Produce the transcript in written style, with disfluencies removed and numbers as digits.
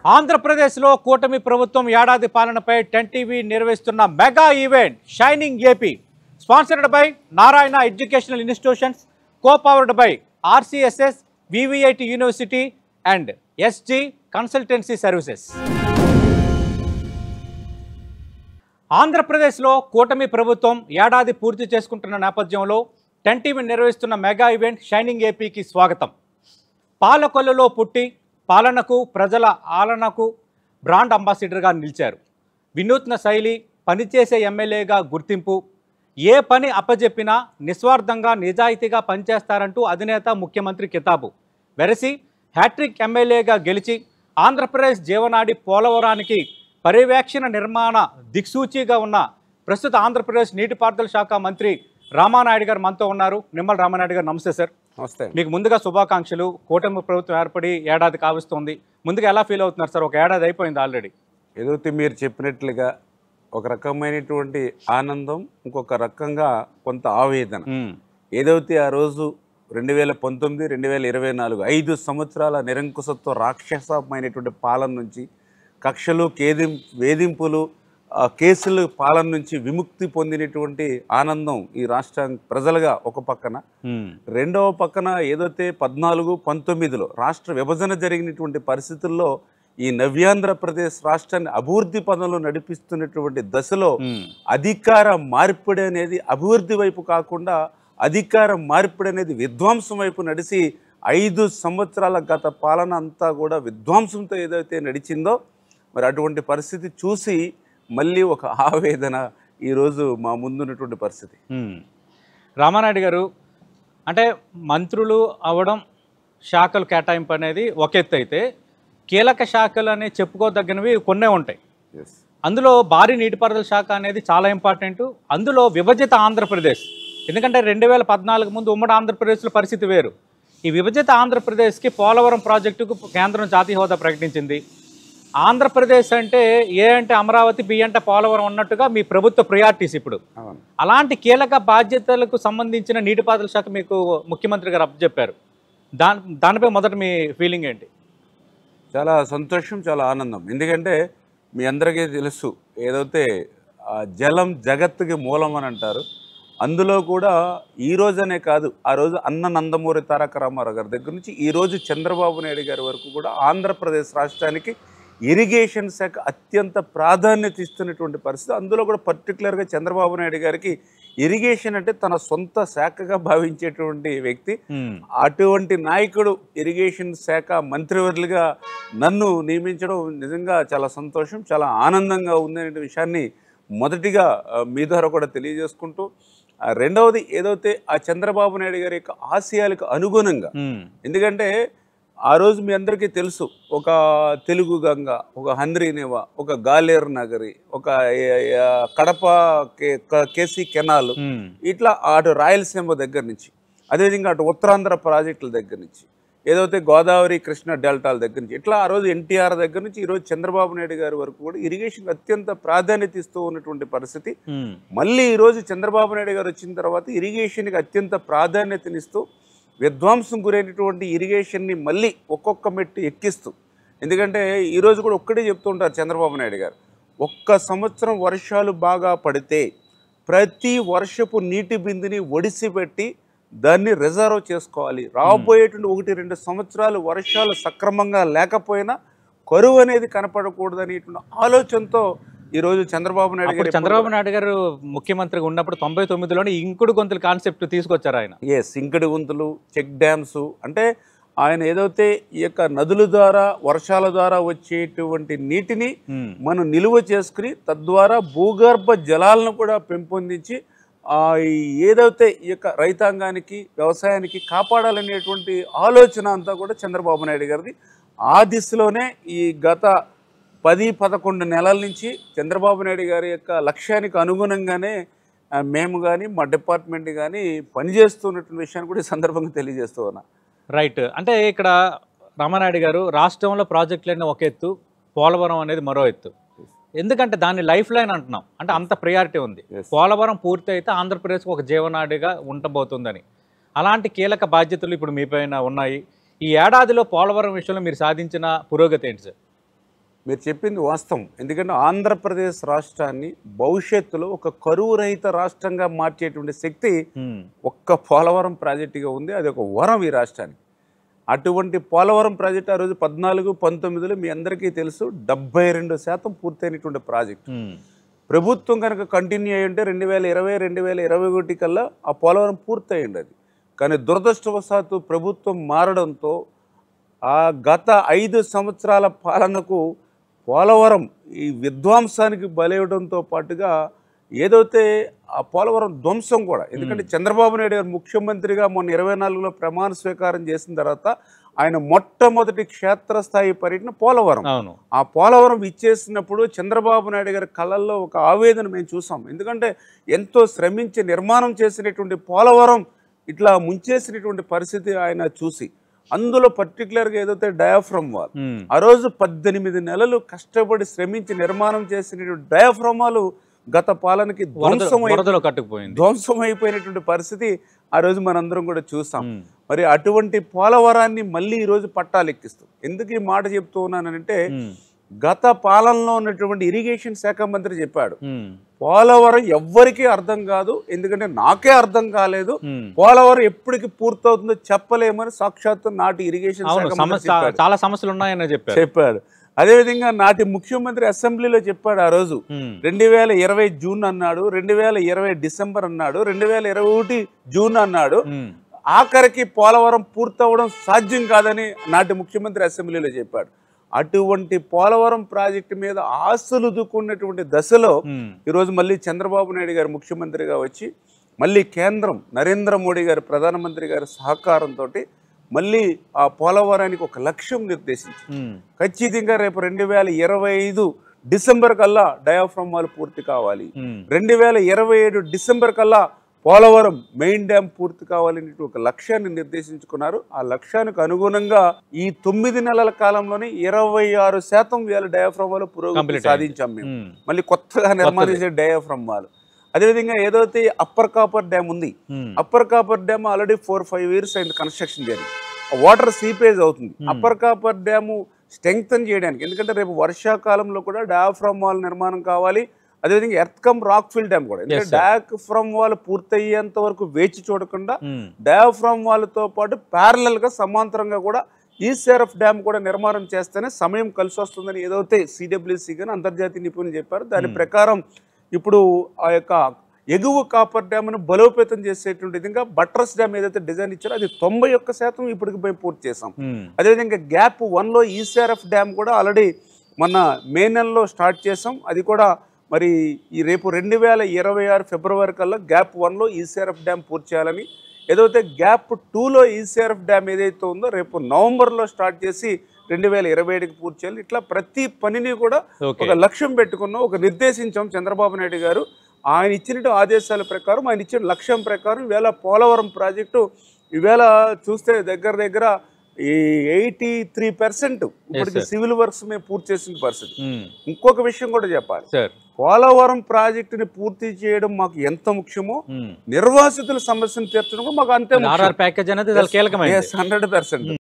ఆంధ్రప్రదేశ్లో కూటమి ప్రభుత్వం ఏడాది పాలనపై 10 టీవీ నిర్వహిస్తున్న mega event shining AP sponsored by Narayana educational institutions, copowered by RCSS, VVIT university and SG consultancy services. ఆంధ్రప్రదేశ్లో కూటమి ప్రభుత్వం ఏడాది పూర్తి చేసుకుంటున్న నేపథ్యంలో 10 టీవీ నిర్వహిస్తున్న మెగా ఈవెంట్ షైనింగ్ ఏపీకి స్వాగతం. పాలకొల్లులో పుట్టి పాలనకు, ప్రజల ఆలనకు బ్రాండ్ అంబాసిడర్గా నిలిచారు. వినూత్న శైలి, పనిచేసే ఎమ్మెల్యేగా గుర్తింపు, ఏ పని అప్పజెప్పినా నిస్వార్థంగా నిజాయితీగా పనిచేస్తారంటూ అధినేత ముఖ్యమంత్రి కితాబు. వెరసి హ్యాట్రిక్ ఎమ్మెల్యేగా గెలిచి ఆంధ్రప్రదేశ్ జీవనాడి పోలవరానికి పర్యవేక్షణ నిర్మాణ దిక్సూచిగా ఉన్న ప్రస్తుత ఆంధ్రప్రదేశ్ నీటిపారుదల శాఖ మంత్రి రామానాయుడు గారు మనతో ఉన్నారు. నిమ్మల రామానాయుడు గారు, నమస్తే సార్. నమస్తే. మీకు ముందుగా శుభాకాంక్షలు. కూటమి ప్రభుత్వం ఏర్పడి ఏడాది కావస్తోంది. ముందుగా ఎలా ఫీల్ అవుతున్నారు సార్? ఒక ఏడాది అయిపోయింది ఆల్రెడీ. ఏదైతే మీరు చెప్పినట్లుగా ఒక రకమైనటువంటి ఆనందం, ఇంకొక రకంగా కొంత ఆవేదన. ఏదైతే ఆ రోజు 2019, 2024 5 సంవత్సరాల నిరంకుశత్వ రాక్షసమైనటువంటి పాలన నుంచి, కక్షలు, వేధింపులు, కేసుల పాలన నుంచి విముక్తి పొందినటువంటి ఆనందం ఈ రాష్ట్ర ప్రజలుగా ఒక పక్కన, రెండవ పక్కన ఏదైతే 14, 19లో రాష్ట్ర విభజన జరిగినటువంటి పరిస్థితుల్లో ఈ నవ్యాంధ్రప్రదేశ్ రాష్ట్రాన్ని అభివృద్ధి పదంలో నడిపిస్తున్నటువంటి దశలో అధికార మార్పిడి అనేది అభివృద్ధి వైపు కాకుండా అధికార మార్పిడి అనేది విధ్వంసం వైపు నడిచి 5 సంవత్సరాల గత పాలన అంతా కూడా విధ్వంసంతో ఏదైతే నడిచిందో, మరి అటువంటి పరిస్థితి చూసి మళ్ళీ ఒక ఆవేదన ఈరోజు మా ముందున్నటువంటి పరిస్థితి. రామానాయుడు గారు, అంటే మంత్రులు అవ్వడం, శాఖలు కేటాయింపు అనేది ఒక ఎత్తు అయితే, కీలక శాఖలు అనేవి చెప్పుకోదగినవి కొన్నే ఉంటాయి. అందులో భారీ నీటిపారుదల శాఖ అనేది చాలా ఇంపార్టెంట్. అందులో విభజిత ఆంధ్రప్రదేశ్, ఎందుకంటే 2014 ముందు ఉమ్మడి ఆంధ్రప్రదేశ్లో పరిస్థితి వేరు. ఈ విభజిత ఆంధ్రప్రదేశ్కి పోలవరం ప్రాజెక్టుకు కేంద్రం జాతీయ హోదా ప్రకటించింది. ఆంధ్రప్రదేశ్ అంటే ఏ అంటే అమరావతి, బి అంటే పోలవరం అన్నట్టుగా మీ ప్రభుత్వ ప్రయారిటీస్ ఇప్పుడు. అలాంటి కీలక బాధ్యతలకు సంబంధించిన నీటిపారుదల శాఖ మీకు ముఖ్యమంత్రి గారు అప్పచెప్పారు. దానిపై మొదట మీ ఫీలింగ్ ఏంటి? చాలా సంతోషం, చాలా ఆనందం. ఎందుకంటే మీ అందరికీ తెలుసు, ఏదైతే జలం జగత్తుకి మూలం అని అంటారు. అందులో కూడా ఈ రోజనే కాదు, ఆ రోజు అన్న నందమూరి తారక రామారావు గారి దగ్గర నుంచి ఈరోజు చంద్రబాబు నాయుడు గారి వరకు కూడా ఆంధ్రప్రదేశ్ రాష్ట్రానికి ఇరిగేషన్ శాఖ అత్యంత ప్రాధాన్యత ఇస్తున్నటువంటి పరిస్థితి. అందులో కూడా పర్టికులర్గా చంద్రబాబు నాయుడు గారికి ఇరిగేషన్ అంటే తన సొంత శాఖగా భావించేటువంటి వ్యక్తి. అటువంటి నాయకుడు ఇరిగేషన్ శాఖ మంత్రివర్యులుగా నన్ను నియమించడం నిజంగా చాలా సంతోషం, చాలా ఆనందంగా ఉందనే విషయాన్ని మొదటిగా మీ ద్వారా కూడా తెలియజేసుకుంటూ, రెండవది ఏదైతే ఆ చంద్రబాబు నాయుడు గారి యొక్క ఆశయాలకు అనుగుణంగా, ఎందుకంటే ఆ రోజు మీ అందరికీ తెలుసు, ఒక తెలుగు గంగ, ఒక హంద్రీనేవా, ఒక గాలేరు నగరి, ఒక కడప కేసీ కెనాల్, ఇట్లా అటు రాయలసీమ దగ్గర నుంచి, అదేవిధంగా అటు ఉత్తరాంధ్ర ప్రాజెక్టుల దగ్గర నుంచి, ఏదైతే గోదావరి కృష్ణ డెల్టాల దగ్గర నుంచి, ఇట్లా ఆ రోజు ఎన్టీఆర్ దగ్గర నుంచి ఈరోజు చంద్రబాబు నాయుడు గారి వరకు కూడా ఇరిగేషన్ అత్యంత ప్రాధాన్యత ఇస్తూ ఉన్నటువంటి పరిస్థితి. మళ్ళీ ఈరోజు చంద్రబాబు నాయుడు గారు వచ్చిన తర్వాత ఇరిగేషన్కి అత్యంత ప్రాధాన్యతనిస్తూ విధ్వంసం గురైనటువంటి ఇరిగేషన్ని మళ్ళీ ఒక్కొక్క మెట్టు ఎక్కిస్తూ, ఎందుకంటే ఈరోజు కూడా ఒక్కటే చెప్తూ ఉంటారు చంద్రబాబు నాయుడు గారు, ఒక్క సంవత్సరం వర్షాలు బాగా పడితే ప్రతి వర్షపు నీటి బిందుని ఒడిసిపెట్టి దాన్ని రిజర్వ్ చేసుకోవాలి. రాబోయేటువంటి 1-2 సంవత్సరాలు వర్షాలు సక్రమంగా లేకపోయినా కరువు అనేది కనపడకూడదు అనేటువంటి ఆలోచనతో ఈరోజు చంద్రబాబు నాయుడు గారు ముఖ్యమంత్రిగా ఉన్నప్పుడు 99లోనే ఇంకుడు గొంతుల కాన్సెప్ట్ తీసుకొచ్చారు ఆయన. ఇంకుడు గొంతులు, చెక్ డ్యామ్స్, అంటే ఆయన ఏదైతే ఈ యొక్క నదుల ద్వారా, వర్షాల ద్వారా వచ్చేటువంటి నీటిని మనం నిలువ చేసుకుని తద్వారా భూగర్భ జలాలను కూడా పెంపొందించి ఏదైతే ఈ యొక్క రైతాంగానికి, వ్యవసాయానికి కాపాడాలనేటువంటి ఆలోచన అంతా కూడా చంద్రబాబు నాయుడు గారిది. ఆ దిశలోనే ఈ గత 10-11 నెలల నుంచి చంద్రబాబు నాయుడు గారి యొక్క లక్ష్యానికి అనుగుణంగానే మేము కానీ, మా డిపార్ట్మెంట్ కానీ పనిచేస్తున్నటువంటి విషయాన్ని కూడా ఈ సందర్భంగా తెలియజేస్తూ ఉన్నా. రైట్. అంటే ఇక్కడ రామానాయుడు గారు, రాష్ట్రంలో ప్రాజెక్టులన్నీ ఒక ఎత్తు, పోలవరం అనేది మరో ఎత్తు. ఎందుకంటే దాన్ని లైఫ్ లైన్ అంటున్నాం, అంటే అంత ప్రయారిటీ ఉంది. పోలవరం పూర్తి అయితే ఆంధ్రప్రదేశ్కి ఒక జీవనాడిగా ఉండబోతుందని. అలాంటి కీలక బాధ్యతలు ఇప్పుడు మీ పైన ఉన్నాయి. ఈ ఏడాదిలో పోలవరం విషయంలో మీరు సాధించిన పురోగతి ఏంటి సార్? మీరు చెప్పింది వాస్తవం. ఎందుకంటే ఆంధ్రప్రదేశ్ రాష్ట్రాన్ని భవిష్యత్తులో ఒక కరువు రహిత రాష్ట్రంగా మార్చేటువంటి శక్తి ఒక్క పోలవరం ప్రాజెక్టుగా ఉంది. అది ఒక వరం ఈ రాష్ట్రానికి. అటువంటి పోలవరం ప్రాజెక్టు ఆ రోజు 14-19లో మీ అందరికీ తెలుసు 72% పూర్తయినటువంటి ప్రాజెక్టు. ప్రభుత్వం కనుక కంటిన్యూ అయ్యి ఉంటే 2020-2021 కల్లా ఆ పోలవరం పూర్తయింది అది. కానీ దురదృష్టవశాత్తు ప్రభుత్వం మారడంతో ఆ గత 5 సంవత్సరాల పాలనకు పోలవరం ఈ విధ్వంసానికి బలవడంతో పాటుగా ఏదైతే ఆ పోలవరం ధ్వంసం కూడా, ఎందుకంటే చంద్రబాబు నాయుడు గారు ముఖ్యమంత్రిగా మొన్న 24లో ప్రమాణ స్వీకారం చేసిన తర్వాత ఆయన మొట్టమొదటి క్షేత్రస్థాయి పర్యటన పోలవరం. ఆ పోలవరం ఇచ్చేసినప్పుడు చంద్రబాబు నాయుడు గారి కళ్ళల్లో ఒక ఆవేదన మేము చూసాం. ఎందుకంటే ఎంతో శ్రమించి నిర్మాణం చేసినటువంటి పోలవరం ఇట్లా ముంచేసినటువంటి పరిస్థితి ఆయన చూసి, అందులో పర్టికులర్గా ఏదైతే డయాఫ్రమ్ వాల్ ఆ రోజు 18 నెలలు కష్టపడి శ్రమించి నిర్మాణం చేసినటువంటి డయాఫ్రమ్ వాల్ గత పాలనకి ధ్వంసమైపోయినటువంటి పరిస్థితి ఆ రోజు మనందరం కూడా చూసాం. మరి అటువంటి పోలవరాన్ని మళ్ళీ ఈరోజు పట్టాలెక్కిస్తాం. ఎందుకు ఈ మాట చెప్తూ ఉన్నానంటే, గత పాలనలో ఉన్నటువంటి ఇరిగేషన్ శాఖ మంత్రి చెప్పాడు, పోలవరం ఎవ్వరికీ అర్థం కాదు, ఎందుకంటే నాకే అర్థం కాలేదు, పోలవరం ఎప్పటికి పూర్తవుతుందో చెప్పలేమని సాక్షాత్తు నాటి ఇరిగేషన్ శాఖ మంత్రి చాలా సమస్యలు ఉన్నాయని చెప్పాడు. అదేవిధంగా నాటి ముఖ్యమంత్రి అసెంబ్లీలో చెప్పాడు ఆ రోజు. 2020 జూన్ అన్నాడు, 2020 డిసెంబర్ అన్నాడు, 2021 జూన్ అన్నాడు. ఆఖరికి పోలవరం పూర్తవడం సాధ్యం కాదని నాటి ముఖ్యమంత్రి అసెంబ్లీలో చెప్పాడు. అటువంటి పోలవరం ప్రాజెక్టు మీద ఆశలు దుక్కున్నటువంటి దశలో ఈరోజు మళ్ళీ చంద్రబాబు నాయుడు గారు ముఖ్యమంత్రిగా వచ్చి మళ్ళీ కేంద్రం నరేంద్ర మోడీ గారు ప్రధానమంత్రి గారి సహకారంతో మళ్ళీ ఆ పోలవరానికి ఒక లక్ష్యం నిర్దేశించి ఖచ్చితంగా రేపు 2025 డిసెంబర్ కల్లా డయాఫ్రమ్ వాల్ పూర్తి కావాలి, 2027 డిసెంబర్ కల్లా పోలవరం మెయిన్ డ్యామ్ పూర్తి కావాలని ఒక లక్ష్యాన్ని నిర్దేశించుకున్నారు. ఆ లక్ష్యానికి అనుగుణంగా ఈ 9 నెలల కాలంలోనే 26% వేల డయాఫ్రమ్ వాల్ పురోగతి సాధించాం మేము. మళ్ళీ కొత్తగా నిర్మాణించే డయాఫ్రమ్ వాల్. అదేవిధంగా ఏదైతే అప్పర్ కాపర్ డ్యామ్ ఉంది, upper coffer dam already 4-5 years అయింది కన్స్ట్రక్షన్ జరిగి, వాటర్ సీపేజ్ అవుతుంది. అప్పర్ కాపర్ డ్యాము స్ట్రెంగ్తన్ చేయడానికి, ఎందుకంటే రేపు వర్షాకాలంలో కూడా డయాఫ్రమ్ వాల్ నిర్మాణం కావాలి. అదేవిధంగా earth cum rock fill dam కూడా, ఎందుకంటే డయాఫ్రమ్ వాల్ పూర్తయ్యేంత వరకు వేచి చూడకుండా డయాఫ్రమ్ వాల్తో పాటు ప్యారలల్ గా సమాంతరంగా కూడా ఈసీఆర్ఎఫ్ డ్యామ్ కూడా నిర్మాణం చేస్తేనే సమయం కలిసి వస్తుందని ఏదైతే సిడబ్ల్యూసీ కానీ అంతర్జాతీయ నిపుణులు చెప్పారు. దాని ప్రకారం ఇప్పుడు ఆ యొక్క ఎగువ కాపర్ డ్యామ్ను బలోపేతం చేసేటువంటి విధంగా బట్రస్ డ్యామ్ ఏదైతే డిజైన్ ఇచ్చారో అది 91% ఇప్పటికి మేము పూర్తి చేసాం. అదేవిధంగా గ్యాప్ 1లో ఈసీఆర్ఎఫ్ డ్యామ్ కూడా ఆల్రెడీ మొన్న మే నెలలో స్టార్ట్ చేసాం. అది కూడా మరి ఈ రేపు 2026 ఫిబ్రవరి కల్లా గ్యాప్ 1లో ఈసీఆర్ఎఫ్ డ్యామ్ పూర్తి చేయాలని, ఏదైతే గ్యాప్ 2లో ఈసీఆర్ఎఫ్ డ్యామ్ ఏదైతే ఉందో రేపు నవంబర్లో స్టార్ట్ చేసి 2027కి పూర్తి చేయాలి. ఇట్లా ప్రతి పనిని కూడా ఒక లక్ష్యం పెట్టుకున్నాం, ఒక నిర్దేశించాం చంద్రబాబు నాయుడు గారు. ఆయన ఇచ్చిన ఆదేశాల ప్రకారం, ఆయన ఇచ్చిన లక్ష్యం ప్రకారం ఈవేళ పోలవరం ప్రాజెక్టు ఈవేళ చూస్తే దగ్గర దగ్గర 83% ఇప్పటికి సివిల్ వర్క్స్ మేము పూర్తి చేసిన పరిస్థితి. ఇంకొక విషయం కూడా చెప్పాలి, పోలవరం ప్రాజెక్టుని పూర్తి చేయడం మాకు ఎంత ముఖ్యమో నిర్వాసితుల సమస్యను తీర్చడం మాకు అంతే ముఖ్యం. 100%.